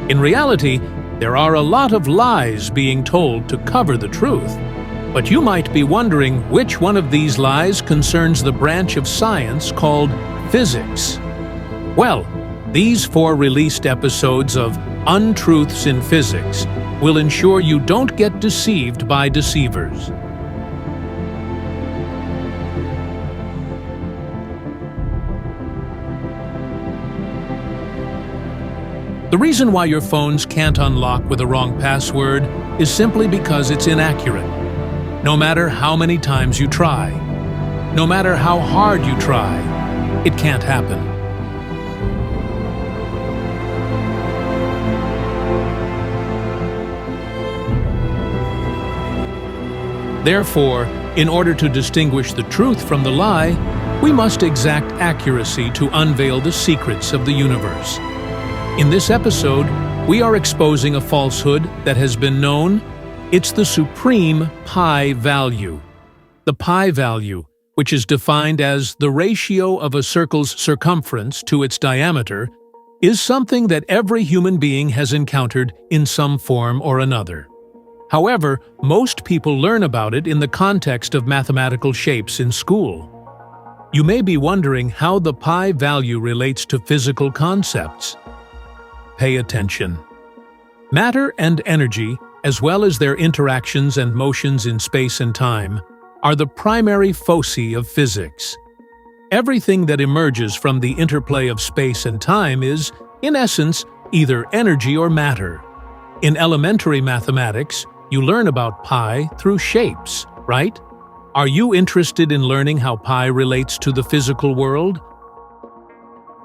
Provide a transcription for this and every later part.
In reality, there are a lot of lies being told to cover the truth. But you might be wondering which one of these lies concerns the branch of science called physics. Well, these 4 released episodes of Untruths in Physics will ensure you don't get deceived by deceivers. The reason why your phones can't unlock with a wrong password is simply because it's inaccurate. No matter how many times you try, no matter how hard you try, it can't happen. Therefore, in order to distinguish the truth from the lie, we must exact accuracy to unveil the secrets of the universe. In this episode, we are exposing a falsehood that has been known. It's the supreme pi value. The pi value, which is defined as the ratio of a circle's circumference to its diameter, is something that every human being has encountered in some form or another. However, most people learn about it in the context of mathematical shapes in school. You may be wondering how the pi value relates to physical concepts. Pay attention. Matter and energy, as well as their interactions and motions in space and time, are the primary foci of physics. Everything that emerges from the interplay of space and time is, in essence, either energy or matter. In elementary mathematics, you learn about pi through shapes, right? Are you interested in learning how pi relates to the physical world?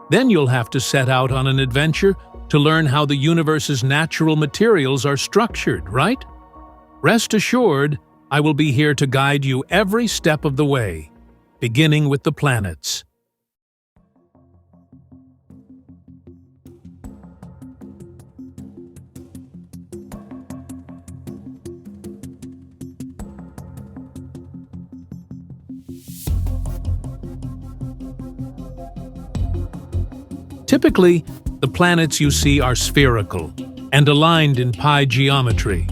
Then you'll have to set out on an adventure to learn how the universe's natural materials are structured, right? Rest assured, I will be here to guide you every step of the way, beginning with the planets. Typically, the planets you see are spherical and aligned in pi geometry.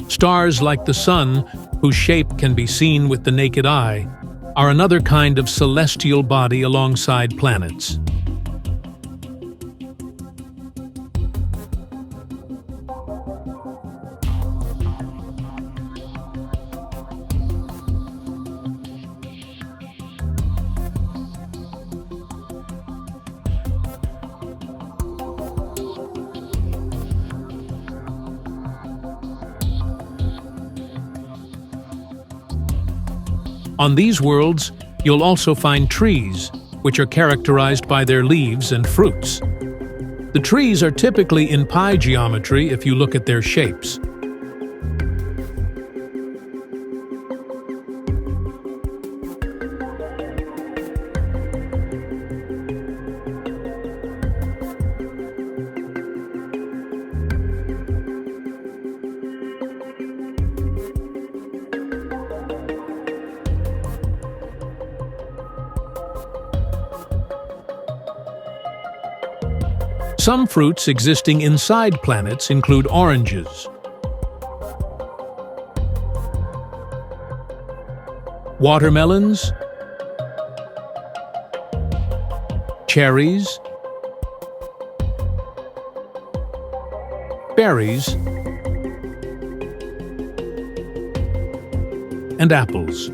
Stars like the Sun, whose shape can be seen with the naked eye, are another kind of celestial body alongside planets. On these worlds, you'll also find trees, which are characterized by their leaves and fruits. The trees are typically in pi geometry if you look at their shapes. Some fruits existing inside planets include oranges, watermelons, cherries, berries, and apples.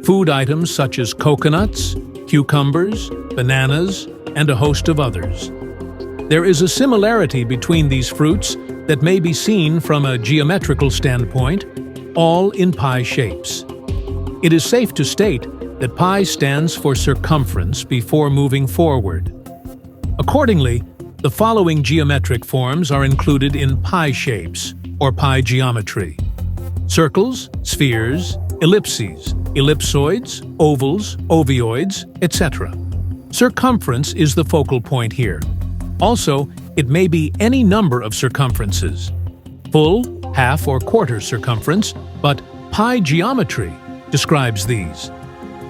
Food items such as coconuts, cucumbers, bananas, and a host of others. There is a similarity between these fruits that may be seen from a geometrical standpoint, all in pi shapes. It is safe to state that pi stands for circumference before moving forward. Accordingly, the following geometric forms are included in pi shapes, or pi geometry: circles, spheres, ellipses, ellipsoids, ovals, ovoids, etc. Circumference is the focal point here. Also, it may be any number of circumferences: full, half, or quarter circumference, but pi geometry describes these.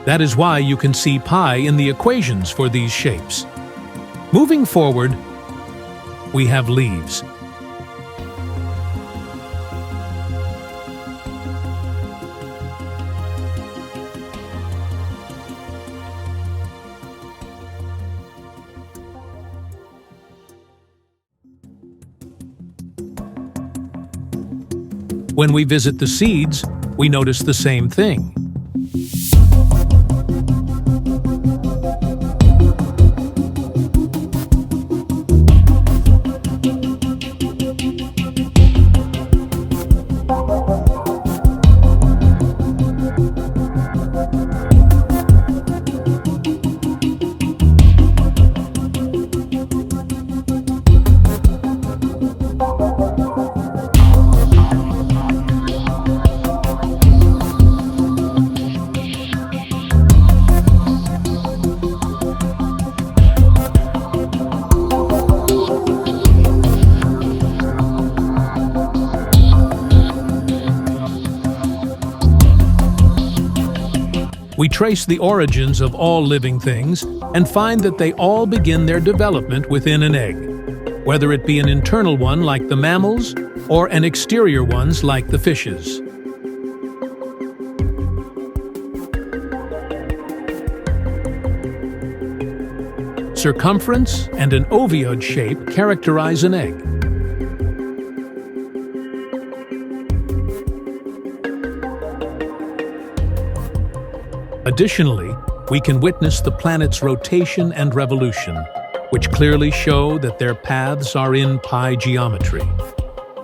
That is why you can see pi in the equations for these shapes. Moving forward, we have leaves. When we visit the seeds, we notice the same thing. We trace the origins of all living things and find that they all begin their development within an egg, whether it be an internal one like the mammals or an exterior ones like the fishes. Circumference and an ovoid shape characterize an egg. Additionally, we can witness the planet's rotation and revolution, which clearly show that their paths are in pi geometry.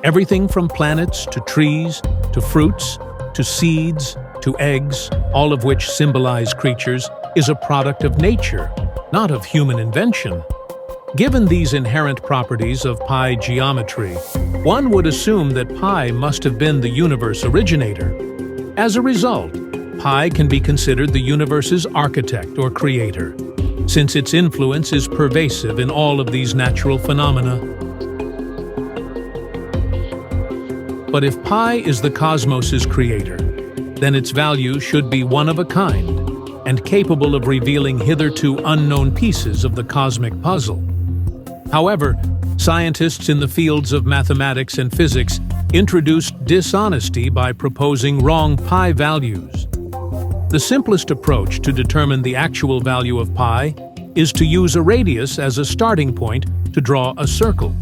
Everything from planets to trees, to fruits, to seeds, to eggs, all of which symbolize creatures, is a product of nature, not of human invention. Given these inherent properties of pi geometry, one would assume that pi must have been the universe originator. As a result, pi can be considered the universe's architect or creator, since its influence is pervasive in all of these natural phenomena. But if pi is the cosmos's creator, then its value should be one of a kind and capable of revealing hitherto unknown pieces of the cosmic puzzle. However, scientists in the fields of mathematics and physics introduced dishonesty by proposing wrong pi values. The simplest approach to determine the actual value of pi is to use a radius as a starting point to draw a circle.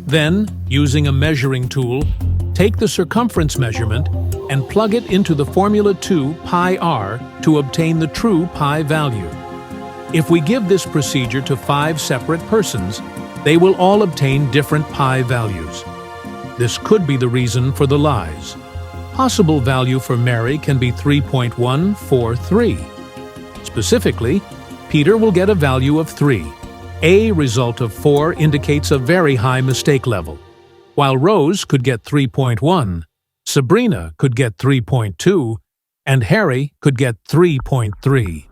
Then, using a measuring tool, take the circumference measurement and plug it into the formula 2 pi r to obtain the true pi value. If we give this procedure to 5 separate persons, they will all obtain different pi values. This could be the reason for the lies. Possible value for Mary can be 3.143. Specifically, Peter will get a value of 3. A result of 4 indicates a very high mistake level, while Rose could get 3.1, Sabrina could get 3.2, and Harry could get 3.3.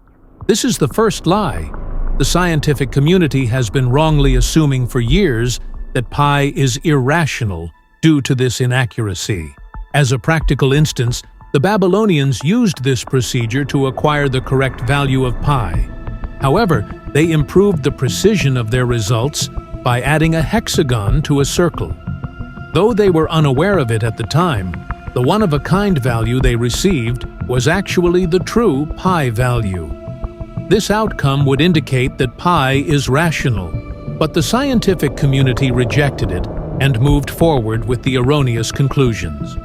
This is the first lie. The scientific community has been wrongly assuming for years that pi is irrational due to this inaccuracy. As a practical instance, the Babylonians used this procedure to acquire the correct value of pi. However, they improved the precision of their results by adding a hexagon to a circle. Though they were unaware of it at the time, the one-of-a-kind value they received was actually the true pi value. This outcome would indicate that pi is rational, but the scientific community rejected it and moved forward with the erroneous conclusions.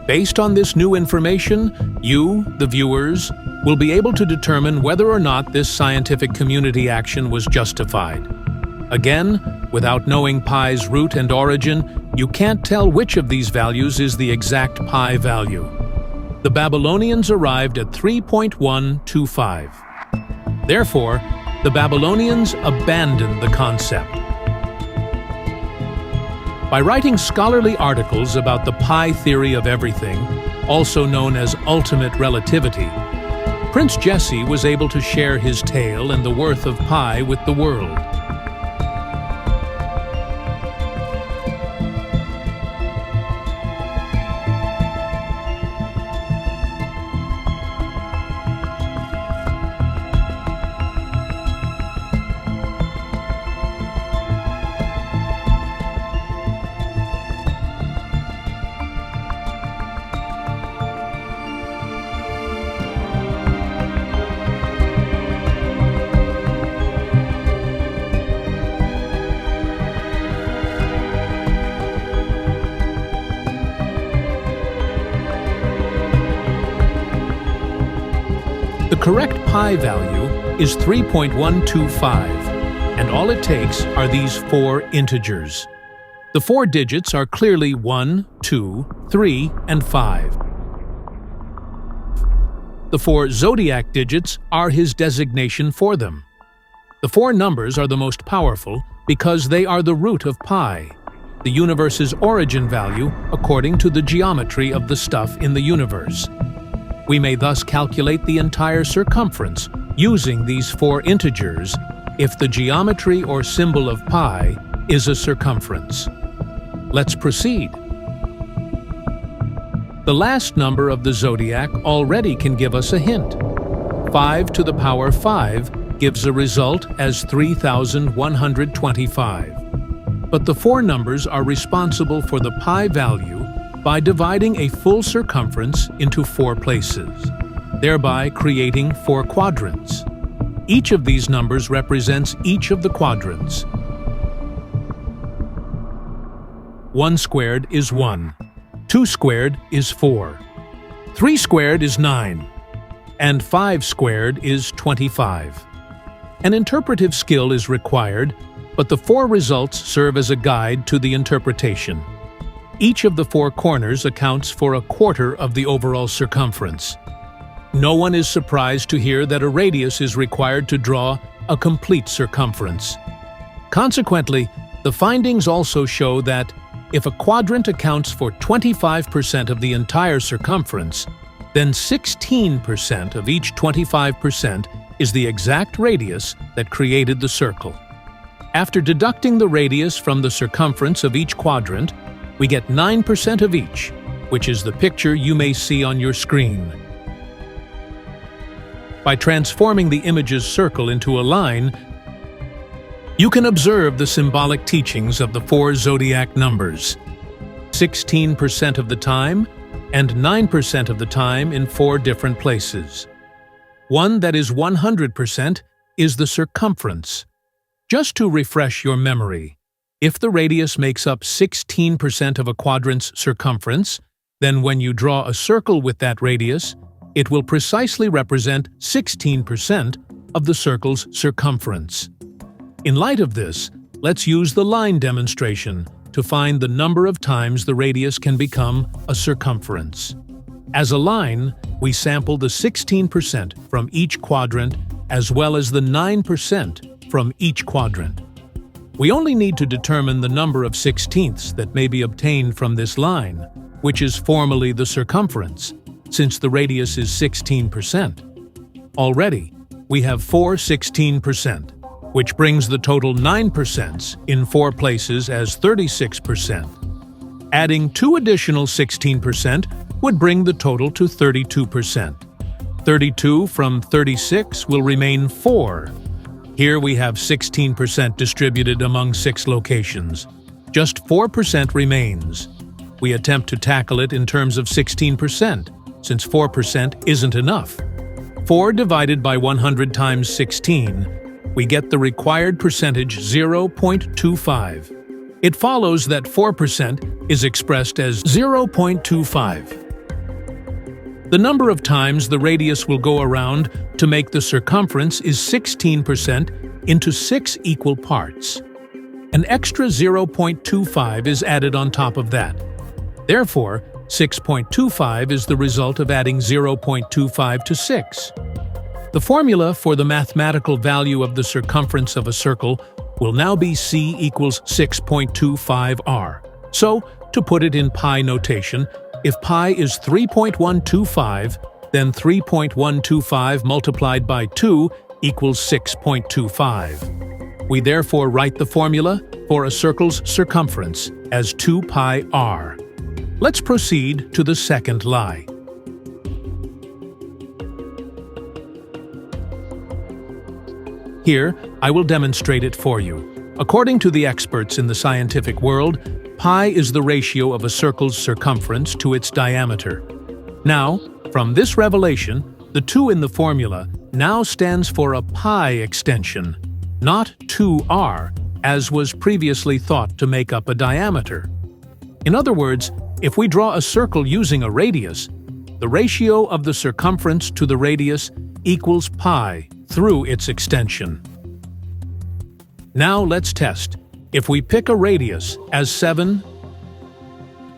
Based on this new information, you, the viewers, will be able to determine whether or not this scientific community action was justified. Again, without knowing pi's root and origin, you can't tell which of these values is the exact pi value. The Babylonians arrived at 3.125. Therefore, the Babylonians abandoned the concept. By writing scholarly articles about the pi theory of everything, also known as ultimate relativity, Prince Jessii was able to share his tale and the worth of pi with the world. correct pi value is 3.125, and all it takes are these 4 integers. The 4 digits are clearly 1, 2, 3, and 5. The 4 zodiac digits are his designation for them. The 4 numbers are the most powerful because they are the root of pi, the universe's origin value according to the geometry of the stuff in the universe. We may thus calculate the entire circumference using these 4 integers if the geometry or symbol of pi is a circumference. Let's proceed. The last number of the zodiac already can give us a hint. 5 to the power 5 gives a result as 3,125. But the 4 numbers are responsible for the pi value by dividing a full circumference into 4 places, thereby creating 4 quadrants. Each of these numbers represents each of the quadrants. 1 squared is 1, 2 squared is 4, 3 squared is 9, and 5 squared is 25. An interpretive skill is required, but the 4 results serve as a guide to the interpretation. Each of the 4 corners accounts for a quarter of the overall circumference. No one is surprised to hear that a radius is required to draw a complete circumference. Consequently, the findings also show that if a quadrant accounts for 25% of the entire circumference, then 16% of each 25% is the exact radius that created the circle. After deducting the radius from the circumference of each quadrant, we get 9% of each, which is the picture you may see on your screen. By transforming the image's circle into a line, you can observe the symbolic teachings of the 4 zodiac numbers, 16% of the time and 9% of the time in 4 different places. One that is 100% is the circumference. Just to refresh your memory, if the radius makes up 16% of a quadrant's circumference, then when you draw a circle with that radius, it will precisely represent 16% of the circle's circumference. In light of this, let's use the line demonstration to find the number of times the radius can become a circumference. As a line, we sample the 16% from each quadrant as well as the 9% from each quadrant. We only need to determine the number of 16ths that may be obtained from this line, which is formally the circumference, since the radius is 16%. Already, we have 4 16%, which brings the total 9% in 4 places as 36%. Adding 2 additional 16% would bring the total to 32%. 32 from 36 will remain 4. Here we have 16% distributed among 6 locations. Just 4% remains. We attempt to tackle it in terms of 16%, since 4% isn't enough. 4 divided by 100 times 16, we get the required percentage 0.25. It follows that 4% is expressed as 0.25. The number of times the radius will go around to make the circumference is 16% into 6 equal parts. An extra 0.25 is added on top of that. Therefore, 6.25 is the result of adding 0.25 to 6. The formula for the mathematical value of the circumference of a circle will now be c equals 6.25r. So, to put it in pi notation, if pi is 3.125, then 3.125 multiplied by 2 equals 6.25. We therefore write the formula for a circle's circumference as 2 pi r. Let's proceed to the second lie. Here, I will demonstrate it for you. According to the experts in the scientific world, pi is the ratio of a circle's circumference to its diameter. Now, from this revelation, the 2 in the formula now stands for a pi extension, not 2r, as was previously thought to make up a diameter. In other words, if we draw a circle using a radius, the ratio of the circumference to the radius equals pi through its extension. Now let's test. If we pick a radius as 7,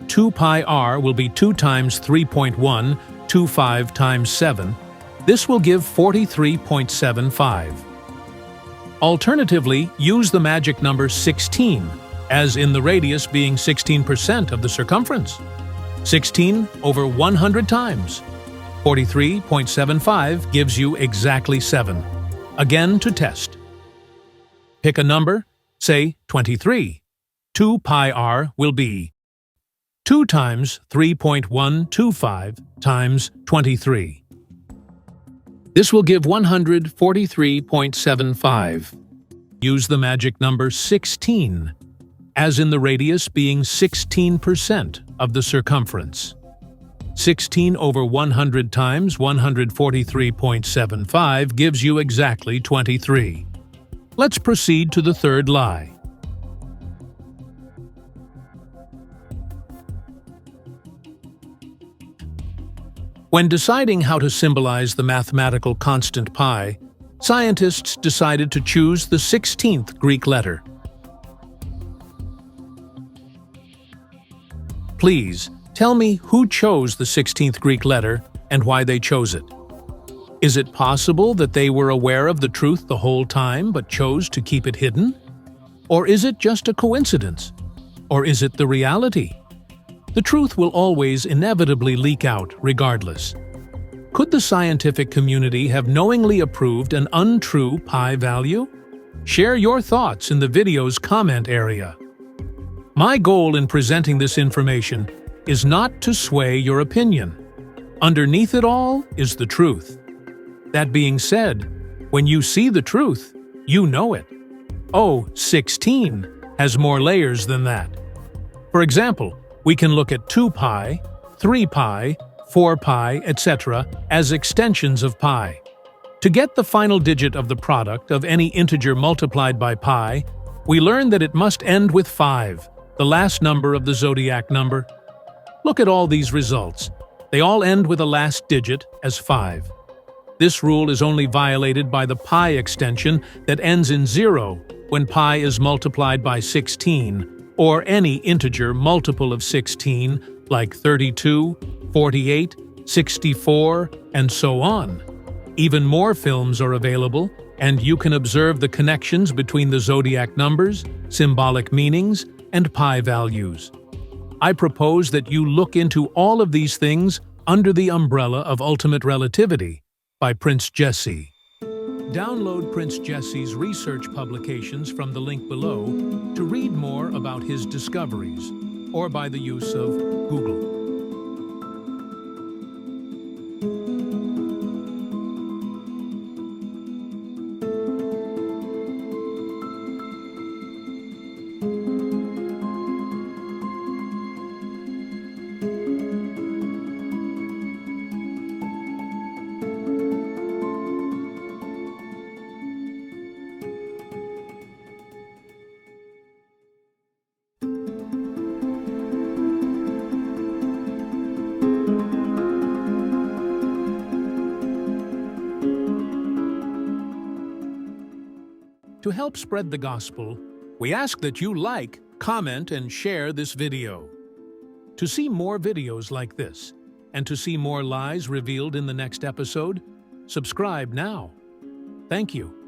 2 pi r will be 2 times 3.125 times 7. This will give 43.75. Alternatively, use the magic number 16, as in the radius being 16% of the circumference. 16 over 100 times. 43.75 gives you exactly 7. Again to test. Pick a number, say 23. 2 pi r will be 2 times 3.125 times 23. This will give 143.75. Use the magic number 16, as in the radius being 16% of the circumference. 16 over 100 times 143.75 gives you exactly 23. Let's proceed to the third lie. When deciding how to symbolize the mathematical constant pi, scientists decided to choose the 16th Greek letter. Please, tell me who chose the 16th Greek letter and why they chose it. Is it possible that they were aware of the truth the whole time but chose to keep it hidden? Or is it just a coincidence? Or is it the reality? The truth will always inevitably leak out regardless. Could the scientific community have knowingly approved an untrue pi value? Share your thoughts in the video's comment area. My goal in presenting this information is not to sway your opinion. Underneath it all is the truth. That being said, when you see the truth, you know it. Oh, 16 has more layers than that. For example, we can look at 2 pi, 3 pi, 4 pi, etc. as extensions of pi. To get the final digit of the product of any integer multiplied by pi, we learn that it must end with 5, the last number of the zodiac number. Look at all these results. They all end with a last digit as 5. This rule is only violated by the pi extension that ends in 0 when pi is multiplied by 16, or any integer multiple of 16, like 32, 48, 64, and so on. Even more films are available, and you can observe the connections between the zodiac numbers, symbolic meanings, and pi values. I propose that you look into all of these things under the umbrella of Ultimate Relativity by Prince Jessii. Download Prince Jessii's research publications from the link below to read more about his discoveries, or by the use of Google. To help spread the gospel, we ask that you like, comment, and share this video. To see more videos like this, and to see more lies revealed in the next episode, subscribe now. Thank you.